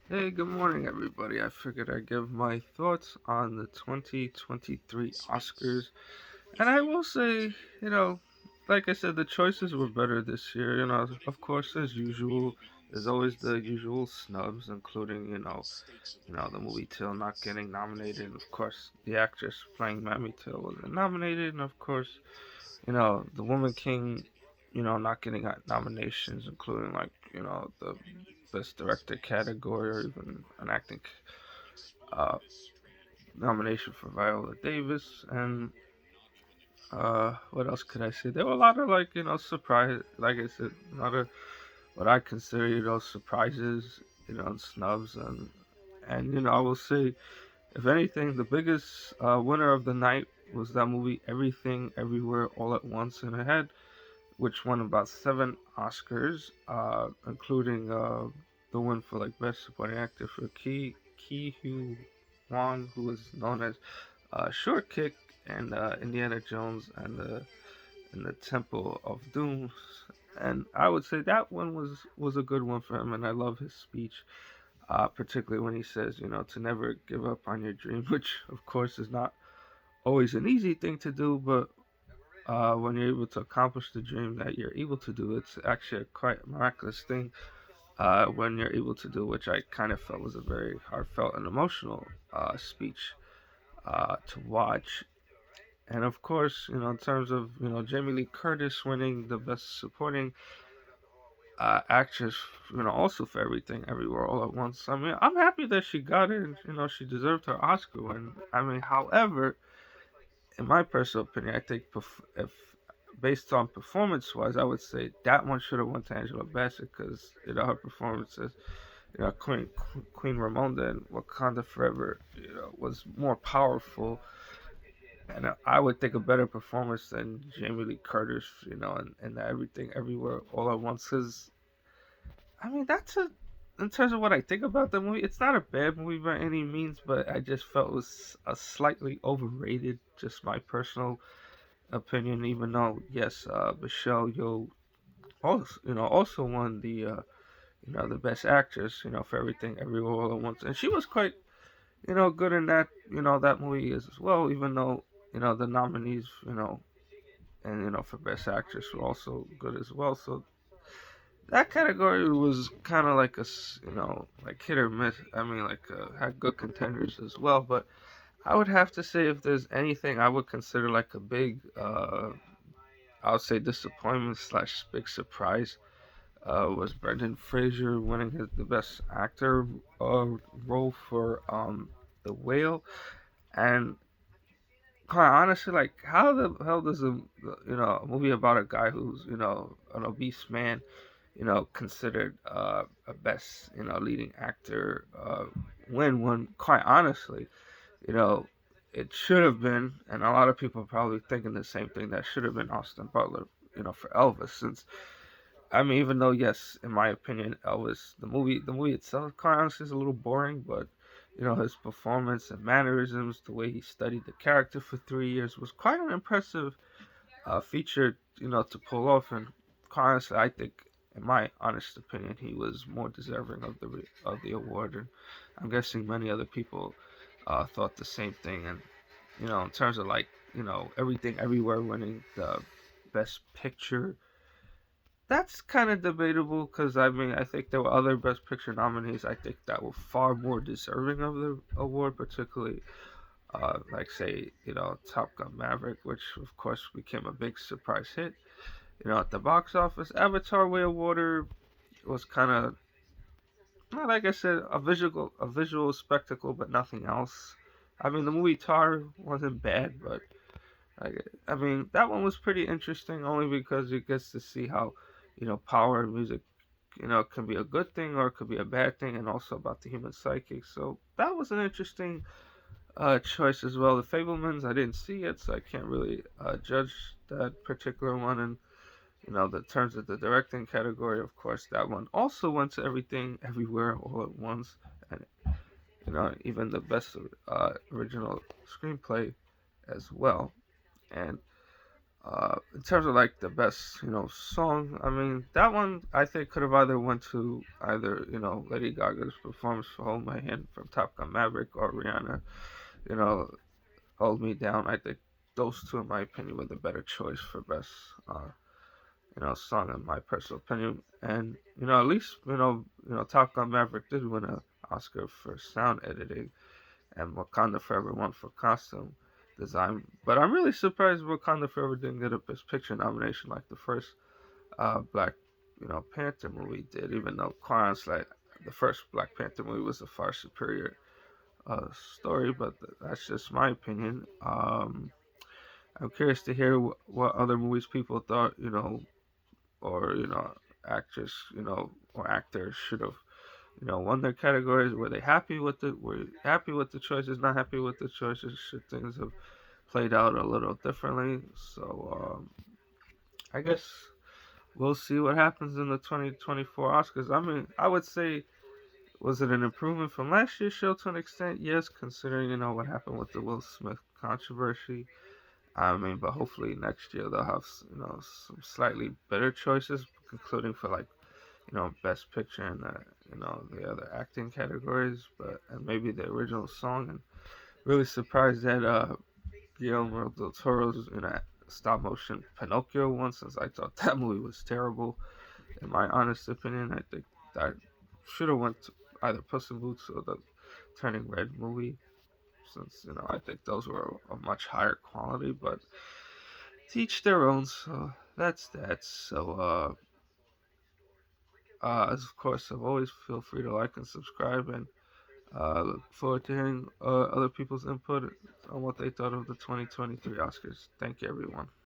Hey, good morning, everybody. I figured I'd give my thoughts on the 2023 Oscars. And I will say, you know, like I said, the choices were better this year. Of course, as usual, there's always the usual snubs, including, the movie Till not getting nominated. Of course, the actress playing Mammy Till wasn't nominated. And of course, the Woman King, not getting nominations, including the Best Director category or even an acting uh, nomination for Viola Davis. And what else could I say? There were a lot of surprise, like I said, a lot of what I consider surprises, and snubs, and I will say, if anything, the biggest winner of the night was that movie Everything Everywhere All at Once, and it had which won about 7 Oscars, including the one for like Best Supporting Actor for Ki Hu Wan, who was known as Short Kick and Indiana Jones and the Temple of Doom. And I would say that one was a good one for him, and I love his speech, particularly when he says, to never give up on your dream, which of course is not always an easy thing to do, but when you're able to accomplish the dream that you're able to do. It's actually a quite miraculous thing when you're able to do, which I kind of felt was a very heartfelt and emotional speech to watch. And of course, in terms of Jamie Lee Curtis winning the Best Supporting Actress, also for Everything Everywhere All at Once. I mean, I'm happy that she got it. And, she deserved her Oscar win. I mean, however, in my personal opinion, I think if based on performance wise, I would say that one should have went to Angela Bassett because her performances, Queen Ramonda and Wakanda Forever, was more powerful, and I would think a better performance than Jamie Lee Curtis, and Everything Everywhere All at Once. Because I mean, in terms of what I think about the movie, it's not a bad movie by any means, but I just felt it was a slightly overrated. Just my personal opinion, even though yes, Michelle Yeoh also won the best actress, for Everything Everywhere All at Once, and she was quite good in that movie as well. Even though the nominees and for best actress were also good as well. So that category was kind of like like hit or miss. I mean, like had good contenders as well, but I would have to say if there's anything I would consider like a big I would say disappointment slash big surprise was Brendan Fraser winning the Best Actor role for The Whale, and quite honestly, like how the hell does a movie about a guy who's an obese man considered a best leading actor win one? Quite honestly, you know it should have been, and a lot of people are probably thinking the same thing, that should have been Austin Butler, for Elvis, since I mean, even though yes, in my opinion, Elvis, the movie itself, quite honestly, is a little boring, but his performance and mannerisms, the way he studied the character for 3 years, was quite an impressive feature, to pull off. And quite honestly, I think, in my honest opinion, he was more deserving of the award, and I'm guessing many other people thought the same thing. And in terms of like Everything Everywhere winning the Best Picture, that's kind of debatable because I mean I think there were other Best Picture nominees I think that were far more deserving of the award, particularly like say Top Gun Maverick, which of course became a big surprise hit. At the box office, Avatar: Way of Water was kind of, like I said, a visual spectacle, but nothing else. I mean the movie Tar wasn't bad, but I mean that one was pretty interesting only because it gets to see how power and music can be a good thing or it could be a bad thing, and also about the human psyche. So that was an interesting choice as well. The Fablemans, I didn't see it, so I can't really judge that particular one. And the terms of the directing category, of course, that one also went to Everything, Everywhere, All at Once, and even the best original screenplay as well. And In terms of like the best, song, I mean that one I think could have either went to either Lady Gaga's performance for "Hold My Hand" from Top Gun Maverick or Rihanna, you know, "Hold Me Down." I think those two, in my opinion, were the better choice for best, song in my personal opinion. And at least Top Gun Maverick did win an Oscar for sound editing, and Wakanda Forever won for costume design. But I'm really surprised Wakanda Forever didn't get a Best Picture nomination like the first Black Panther movie did, even though quite like the first Black Panther movie was a far superior story. But that's just my opinion. I'm curious to hear what other movies people thought, or actress, or actors should have won their categories. Were you happy with the choices? Not happy with the choices? Should things have played out a little differently? So I guess we'll see what happens in the 2024 Oscars. I mean, I would say, was it an improvement from last year's show to an extent? Yes, considering what happened with the Will Smith controversy. I mean, but hopefully next year they'll have some slightly better choices, including for like best picture and the other acting categories, but and maybe the original song. And really surprised that Guillermo del Toro's in a stop motion Pinocchio one, since I thought that movie was terrible. In my honest opinion, I think that should have went to either Puss in Boots or the Turning Red movie, since I think those were of much higher quality. But teach their own. So that's that. So of course, I've always feel free to like and subscribe, and look forward to hearing other people's input on what they thought of the 2023 Oscars. Thank you, everyone.